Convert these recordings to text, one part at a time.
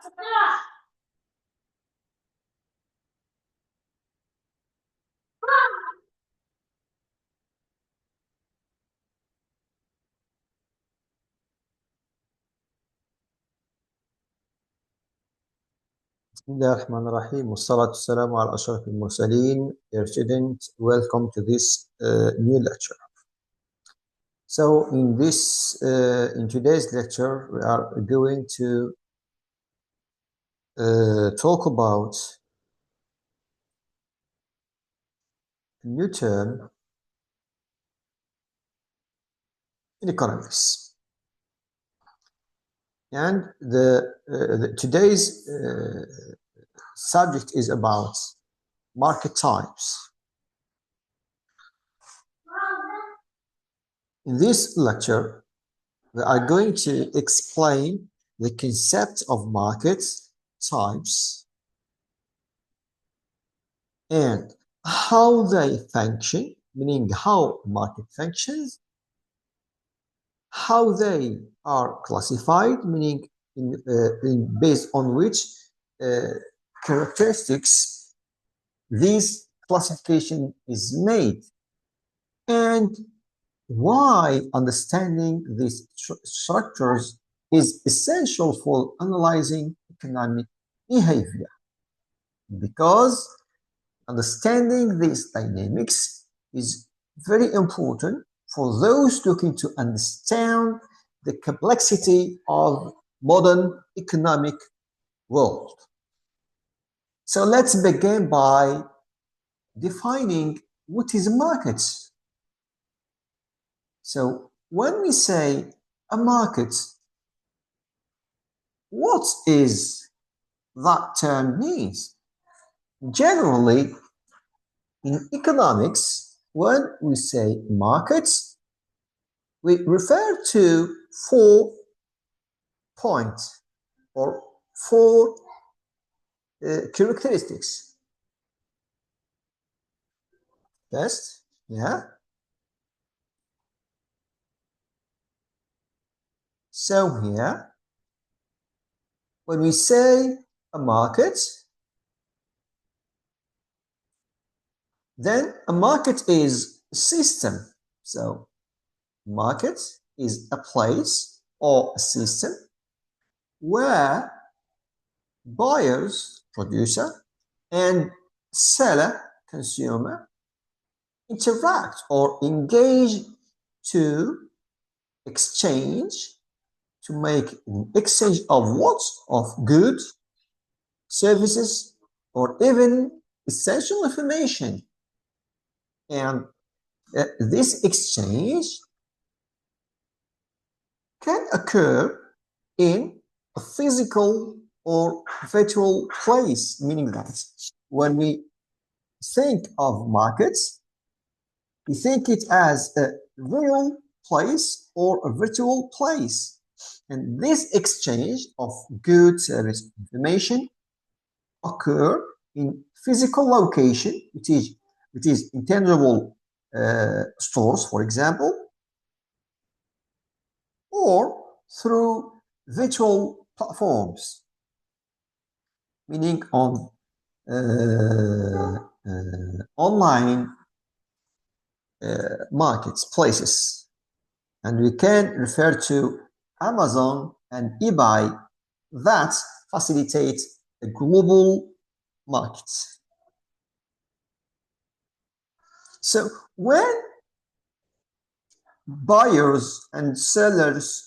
بسم الله الرحمن الرحيم والصلاة والسلام على أشرف المرسلين. Dear students, welcome to this new lecture. So in today's lecture, we are going to talk about a new term in economics. And today's subject is about market types. In this lecture, we are going to explain the concept of market types and how they function, meaning how market functions, how they are classified, meaning based on which characteristics this classification is made, and why understanding these structures is essential for analyzing economic behavior. Because understanding these dynamics is very important for those looking to understand the complexity of modern economic world. So let's begin by defining what is a market. So when we say a market, what is that term means? Generally, in economics, when we say markets, we refer to 4 points or 4 characteristics. First, so here, when we say a market, then a market is a system. So market is a place or a system where buyers, producer, and seller, consumer, interact or engage to exchange, to make an exchange of what? Of goods, services, or even essential information. And this exchange can occur in a physical or virtual place, meaning that when we think of markets, we think it as a real place or a virtual place. And this exchange of goods, service, information occur in physical location, which is intangible stores, for example, or through virtual platforms, meaning on online markets, places. And we can refer to Amazon and eBay that facilitate a global market. So when buyers and sellers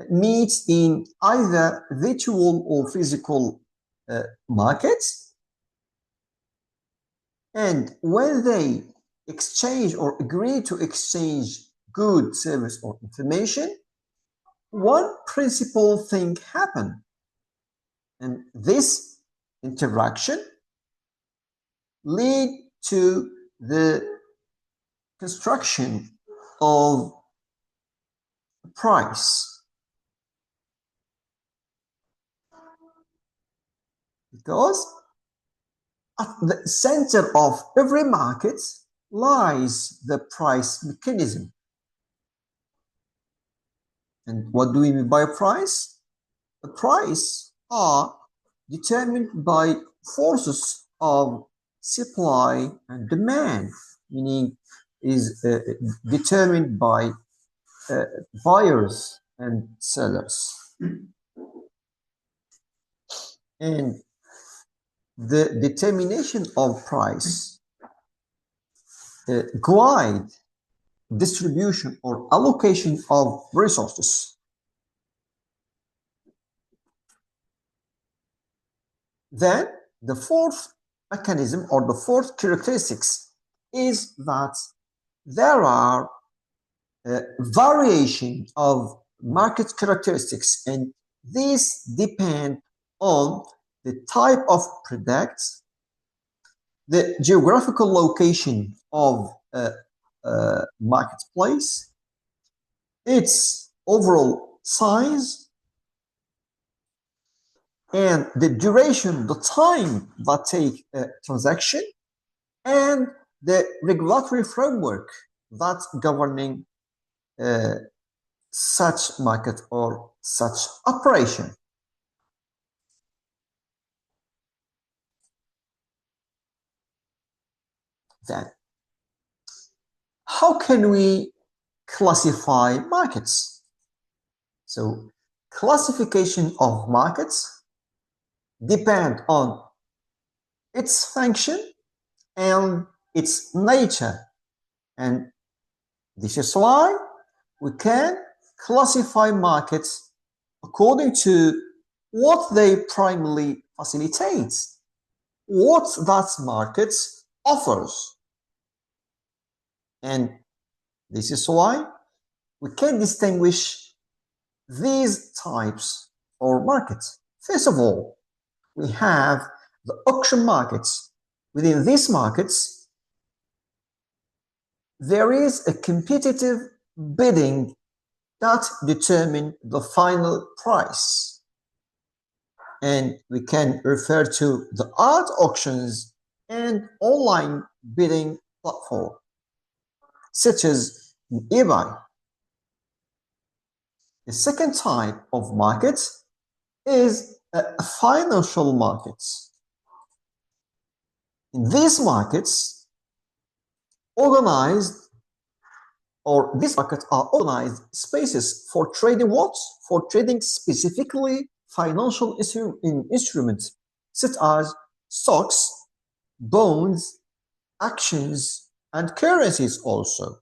meet in either virtual or physical markets, and when they exchange or agree to exchange goods, service, or information, one principal thing happens. And this interaction lead to the construction of price. Because at the center of every market lies the price mechanism. And what do we mean by price? The price are determined by forces of supply and demand, meaning is determined by buyers and sellers. And the determination of price guide distribution or allocation of resources. Then the fourth mechanism or the fourth characteristics is that there are variation of market characteristics, and these depend on the type of products, the geographical location of a marketplace, its overall size, and the duration, the time that take a transaction, and the regulatory framework that's governing such market or such operation. Then, how can we classify markets? So, classification of markets depend on its function and its nature, and this is why we can classify markets according to what they primarily facilitate, what that market offers. And this is why we can distinguish these types of markets. First of all, we have the auction markets. Within these markets, there is a competitive bidding that determines the final price. And we can refer to the art auctions and online bidding platform, such as eBay. The second type of market is financial markets. In these markets, these markets are organized spaces for trading what? For trading specifically financial instruments such as stocks, bonds, actions, and currencies also.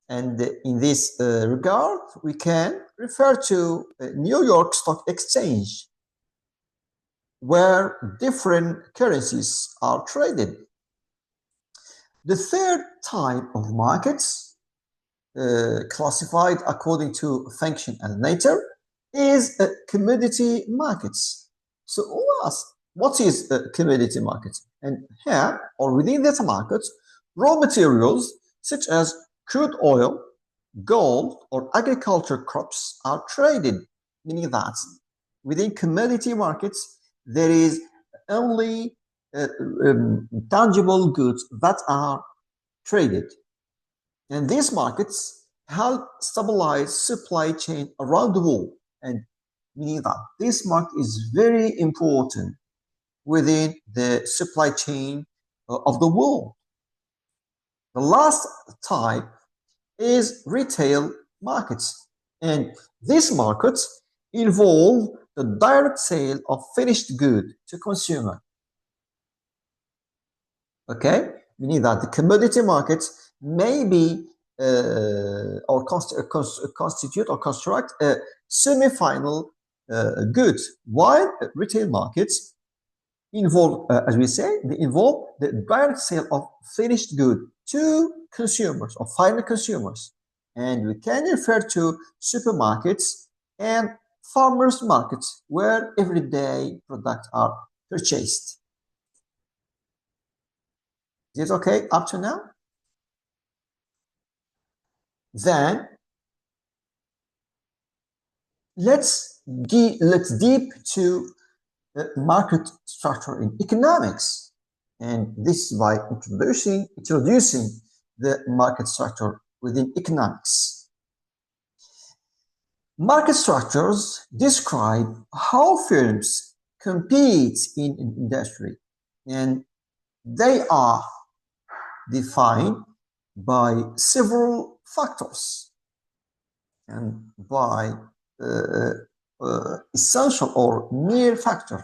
And in this regard, we can refer to New York Stock Exchange, where different currencies are traded. The third type of markets, classified according to function and nature, is commodity markets. So what is a commodity market? And here, or within that market, raw materials such as crude oil, gold, or agriculture crops are traded, meaning that within commodity markets, there is only tangible goods that are traded. And these markets help stabilize supply chain around the world, and meaning that this market is very important within the supply chain of the world. The last type is retail markets, and these markets involve the direct sale of finished goods to consumer. Okay, meaning that the commodity markets may be or constitute or construct a semi-final goods, while retail markets involve, as we say, they involve the direct sale of finished goods to consumers or final consumers. And we can refer to supermarkets and farmers markets where everyday products are purchased. Is it okay up to now? Then let's deep to market structure in economics, and this is by introducing the market structure within economics. Market structures describe how firms compete in an industry, and they are defined by several factors and by essential or mere factors.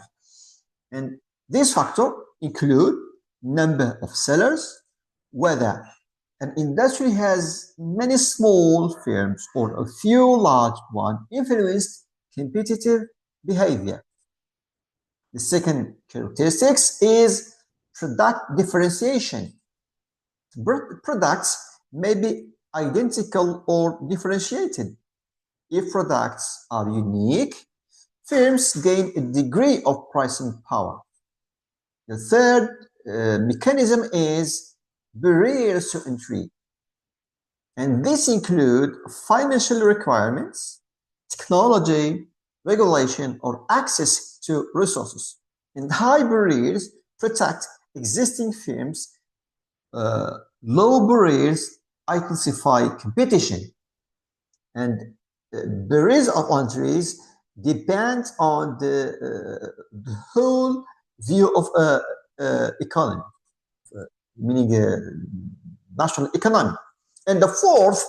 And these factors include number of sellers, whether an industry has many small firms or a few large ones, influence competitive behavior. The second characteristic is product differentiation. Products may be identical or differentiated. If products are unique, firms gain a degree of pricing power. The third mechanism is barriers to entry. And this include financial requirements, technology, regulation, or access to resources. And high barriers protect existing firms. Low barriers intensify competition. And barriers of entries depend on the whole view of economy, meaning national economy. And the fourth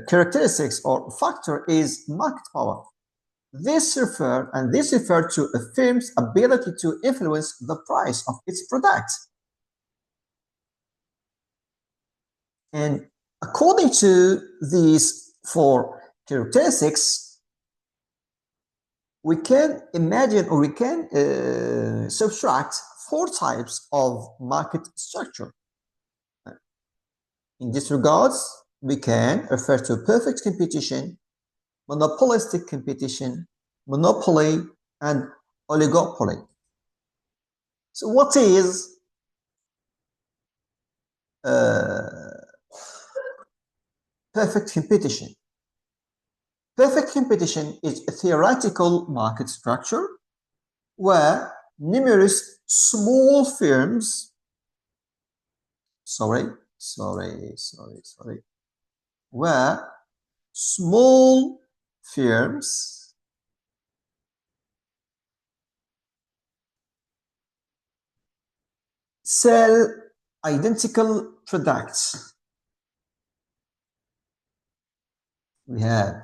characteristics or factor is market power. This refers to a firm's ability to influence the price of its products. And according to these four characteristics, we can imagine or we can subtract four types of market structure. In this regards, we can refer to perfect competition, monopolistic competition, monopoly, and oligopoly. So what is perfect competition? Perfect competition is a theoretical market structure where numerous small firms, where small firms sell identical products. We have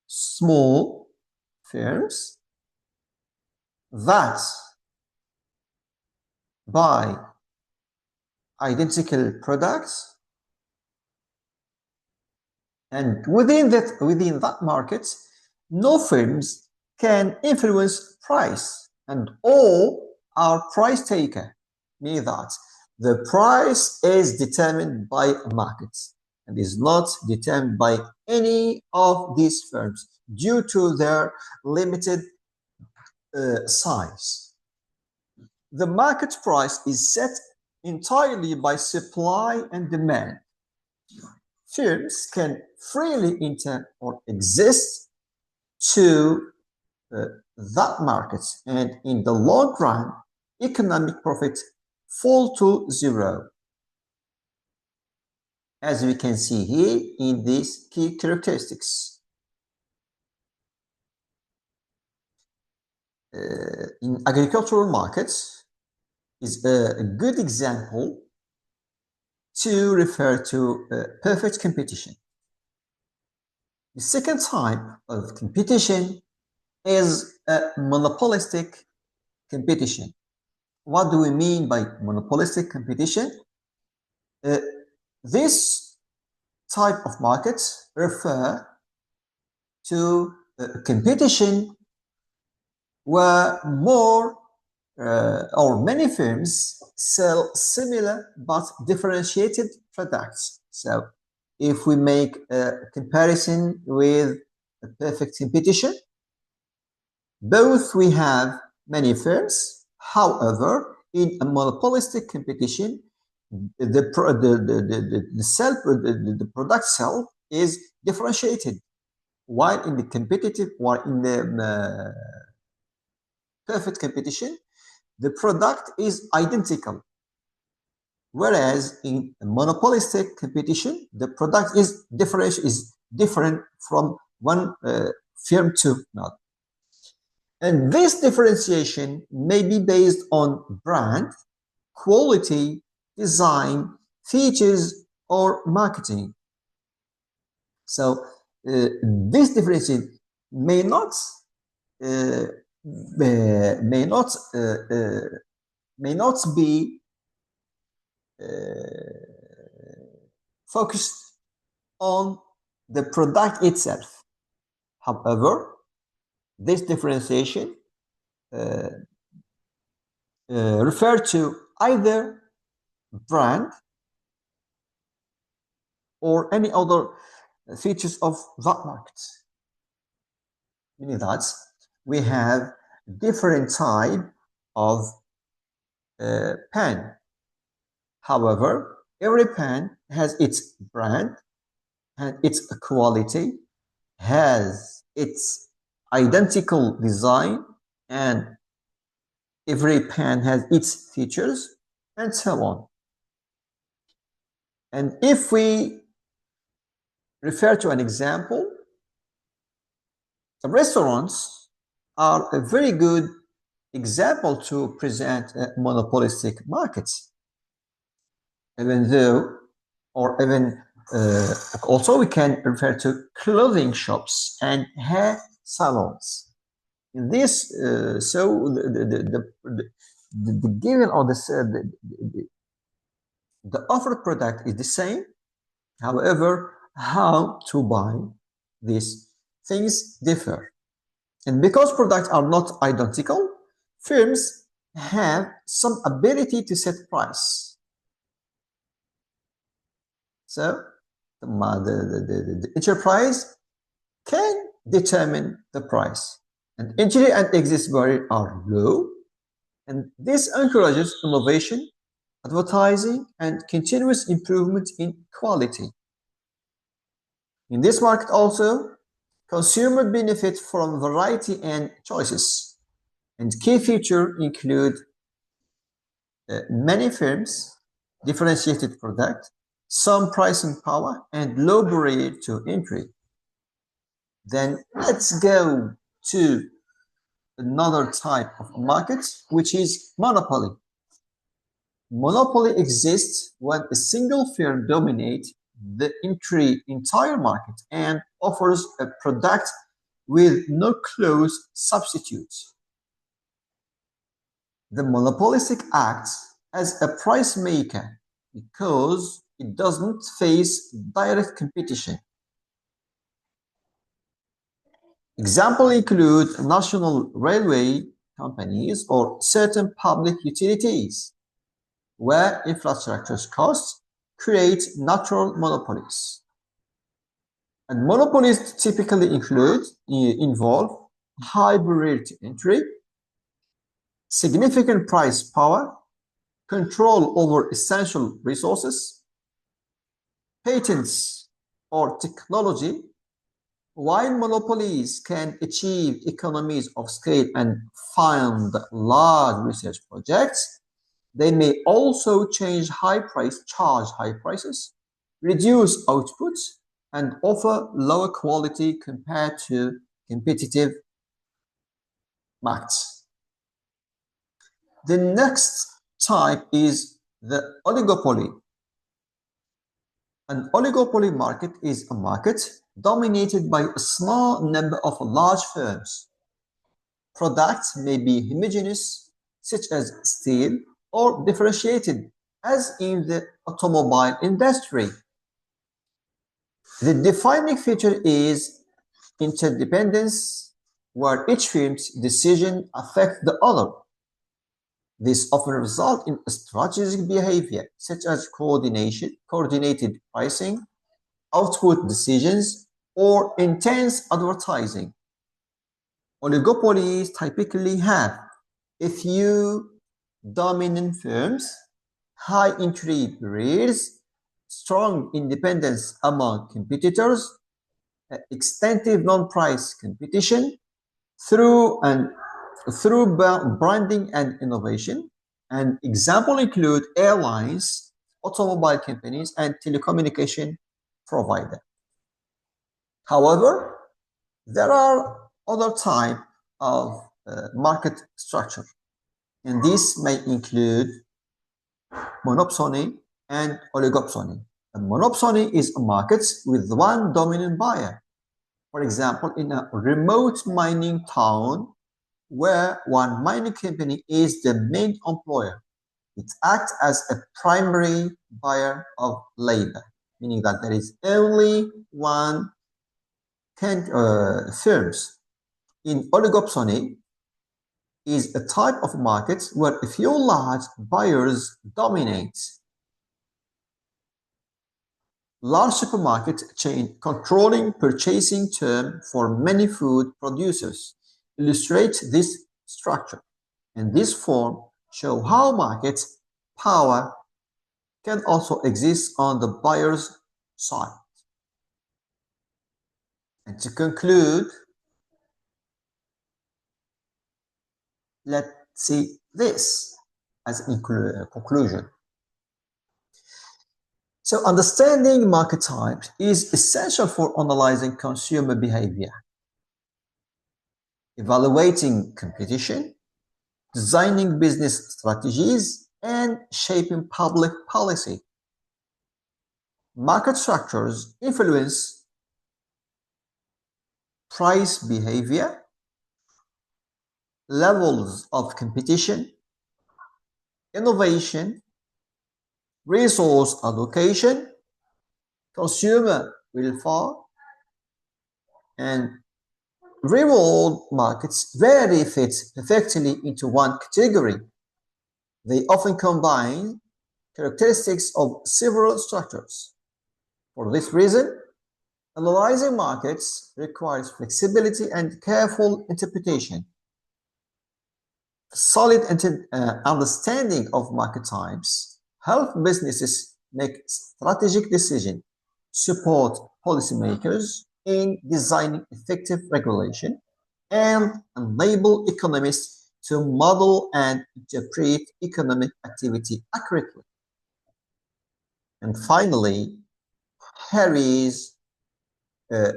small firms that buy identical products, and within that market, no firms can influence price, and all are price taker, meaning that the price is determined by a market and is not determined by any of these firms due to their limited size. The market price is set entirely by supply and demand. Firms can freely enter or exist to that market, and in the long run, economic profits fall to zero, as we can see here in these key characteristics. In agricultural markets is a good example to refer to perfect competition. The second type of competition is monopolistic competition. What do we mean by monopolistic competition? This type of markets refer to competition where more or many firms sell similar but differentiated products. So if we make a comparison with a perfect competition, both we have many firms. However, in a monopolistic competition, the product sell is differentiated, while in the perfect competition, the product is identical. Whereas in a monopolistic competition, the product is different from one firm to another. And this differentiation may be based on brand, quality, design, features, or marketing. So this differentiation may not uh, may not may not be focused on the product itself. However, this differentiation refer to either brand or any other features of that market. Meaning that we have different type of pen. However, every pen has its brand, and its quality, has its identical design, and every pen has its features, and so on. And if we refer to an example, the restaurants are a very good example to present monopolistic markets. Even though, or even also we can refer to clothing shops and hair salons. In this, so the given or the offered product is the same. However, how to buy these things differ. And because products are not identical, firms have some ability to set price. So the enterprise can determine the price. And entry and exit barriers are low, and this encourages innovation, advertising, and continuous improvement in quality. In this market also, consumers benefit from variety and choices, and key features include many firms, differentiated product, some pricing power, and low barrier to entry. Then let's go to another type of market, which is monopoly. Monopoly exists when a single firm dominates the entire market and offers a product with no close substitutes. The monopolistic acts as a price maker because it doesn't face direct competition. Examples include national railway companies or certain public utilities, where infrastructure costs create natural monopolies. And monopolies typically involve high barrier to entry, significant price power, control over essential resources, patents, or technology. While monopolies can achieve economies of scale and fund large research projects, they may also charge high prices, reduce output, and offer lower quality compared to competitive markets. The next type is the oligopoly. An oligopoly market is a market dominated by a small number of large firms. Products may be homogeneous, such as steel, or differentiated, as in the automobile industry. The defining feature is interdependence, where each firm's decision affects the other. This often results in strategic behavior, such as coordinated pricing, output decisions, or intense advertising. Oligopolies typically have a few dominant firms, high entry barriers, strong independence among competitors, extensive non-price competition through branding and innovation. And examples include airlines, automobile companies, and telecommunication providers. However, there are other type of market structure, and this may include monopsony and oligopsony. A monopsony is a market with one dominant buyer. For example, in a remote mining town where one mining company is the main employer, it acts as a primary buyer of labor, meaning that there is only one firms. In oligopsony is a type of market where a few large buyers dominate. Large supermarket chain controlling purchasing term for many food producers illustrates this structure, and this form show how market power can also exist on the buyer's side. And to conclude, let's see this as a conclusion. So understanding market types is essential for analyzing consumer behavior, evaluating competition, designing business strategies, and shaping public policy. Market structures influence price behavior, levels of competition, innovation, resource allocation, consumer welfare, and reward markets rarely fit perfectly into one category. They often combine characteristics of several structures. For this reason, analyzing markets requires flexibility and careful interpretation. Solid understanding of market types help businesses make strategic decisions, support policymakers in designing effective regulation, and enable economists to model and interpret economic activity accurately. And finally, here is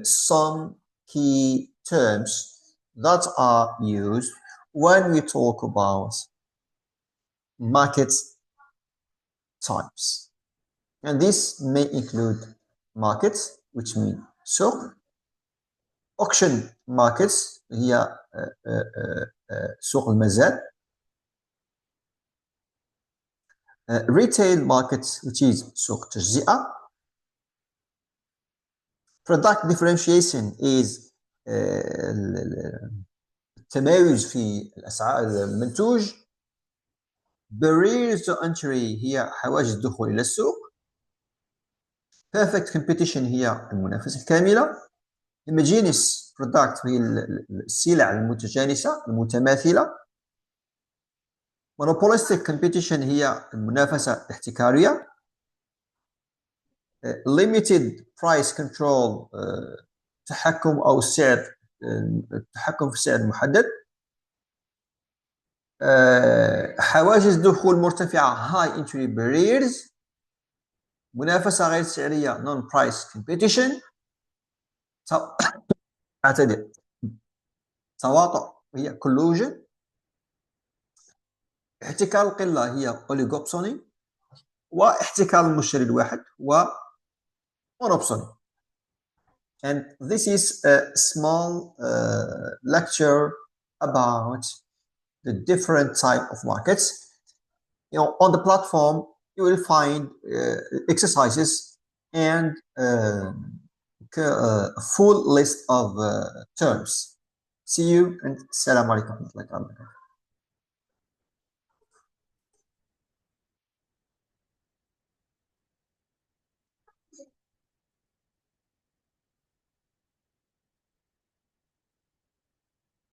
some key terms that are used when we talk about market types. And this may include markets, which mean سوق, auction markets هي سوق المزاد, retail markets, which is سوق تجزئة. Product differentiation is التمايز في الأسعار المنتوج. barriers to entry هي حواجز الدخول إلى السوق. perfect competition هي المنافسة الكاملة. homogeneous product هي السلع المتجانسة المتماثلة. monopolistic competition هي المنافسة الاحتكارية. limited price control تحكم أو السعر التحكم في السعر المحدد. حواجز دخول مرتفعة high entry barriers. منافسة غير سعرية non price competition. أعتذر تواطؤ هي collusion. احتكار القلة هي oligopsony. واحتكار المشتري الواحد هو monopsony. And this is a small lecture about the different type of markets. On the platform, you will find exercises and a full list of terms. See you and Assalamu alaikum.